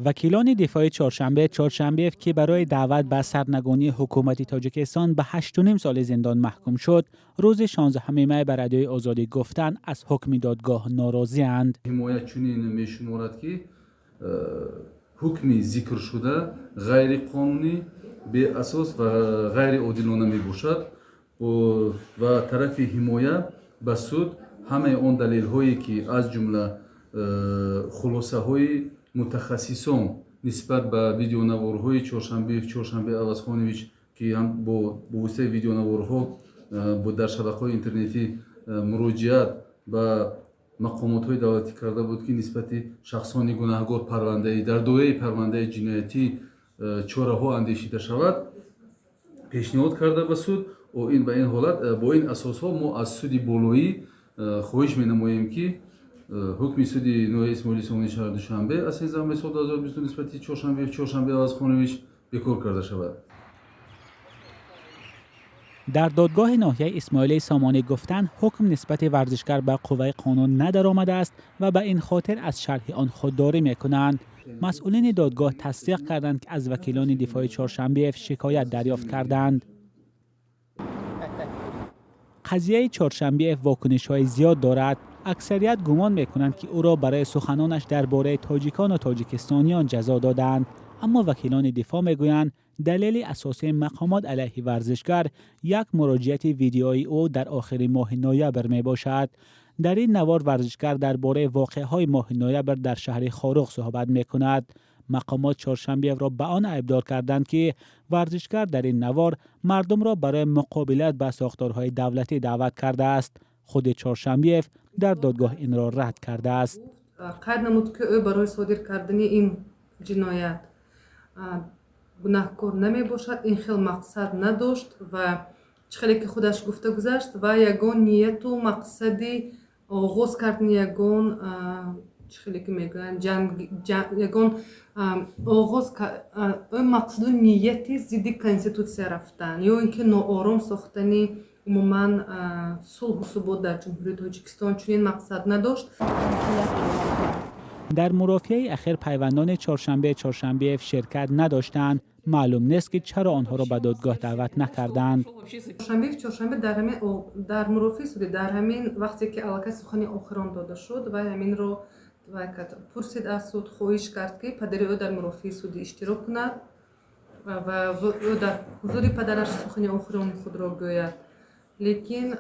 وکیلان دفاع چهارشنبه که برای دعوت به سرنگونی حکومت تاجیکستان به 8.5 سال زندان محکوم شد، روز 16 می به رادیوی آزادی گفتند از حکم دادگاه ناراضی اند. حمایت چنین میشمارد که حکم ذکر شده غیر قانونی، به اساس و غیر عادلانه می باشد و طرف حمایت به سود همه آن دلیل هایی که از جمله خلاصه های متخصصان نسبت به ویدیونوارهای چهارشنبه عوضخانویچ که هم با واسطه ویدیونوارها در شبکه‌های اینترنتی مراجعت به مقامات‌های دولتی کرده بود که نسبت شخصان گناهکار پرونده در دایره پرونده جنایتی چاره‌ها اندیشیده شود پیشنهاد کرده به سود و این به این حالت با این اساس‌ها ما از سود بالایی خواهش می‌نماییم که حکم سود نوع اسماعیلی سامانی شهر دوشنبه از 13 سال 2022 نسبت چهارشنبه عوضخانویچ بکار کرده شود. در دادگاه ناحیه اسماعیلی سامانی گفتند حکم نسبت ورزشکار به قوه قانون ندرآمده است و به این خاطر از شرح آن خودداری می‌کنند. مسئولین دادگاه تصدیق کردند که از وکیلان دفاع چهارشنبه شکایت دریافت کردند. قضیه چهارشنبه واکنش‌های زیاد دارد. اکثریت گمان می‌کنند که او را برای سخنانش درباره تاجیکان و تاجیکستانیان جزا دادند، اما وکیلان دفاع می‌گویند دلیل اساسی مقامات علیه ورزشکار یک مراجعت ویدیویی او در آخر ماه نوامبر میباشد. در این نوار ورزشکار درباره واقعه‌های ماه نوامبر در شهر خاروق صحبت می‌کند. مقامات چهارشنبه را به آن ابدار کردند که ورزشکار در این نوار مردم را برای مقابلت با ساختارهای دولتی دعوت کرده است. خود چهارشنبه در دادگاه این را رد کرده است. قرار نمود که او برای صادر کردن این جنایت گناهکار نمی باشد، این خیلی مقصد نداشت و چخیلی که خودش گفته گذشت و یگان نیت و مقصدی آغاز کردن یگان چخیلی که میگوین یگان آغاز اون مقصد و نیتی ضد کنستیتوسیا رفتن یا اینکه ناآرام ساختنی عموما صلح و ثبات در جمهوری تاجیکستان چنین مقصد نداشت. در مرافعه اخیر پیوندان چهارشنبه شرکت نداشتند. معلوم نیست که چرا آنها را به دادگاه دعوت نکردند. چهارشنبه در مرافعه سودی در همین وقتی که علاقه سخنی آخران داده شد و همین را پرسید از سود خواهش کرد که پدر او در مرافعه سودی اشتراک کند و او در حضور پدرش سخنی آخران خود را گوید، لیکن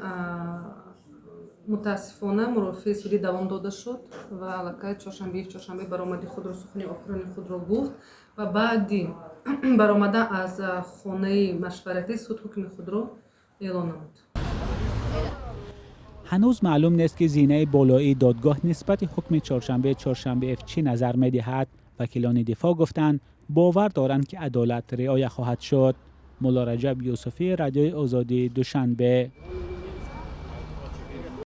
متاسفانه مرافعه سودی دوام داده شد و علاقه چهارشنبه برآمدی خود را سخنی آخران خود را گفت و بعدی برآمده از خانه مشورتی سود حکم خود را اعلان نمود. هنوز معلوم نیست که زینه بالایی دادگاه نسبت حکم چهارشنبه چی نظر می‌دهد. وکیلان دفاع گفتند باور دارند که عدالت رعایت خواهد شد. مولا رجب یوسفی، رادیوی آزادی، دوشنبه.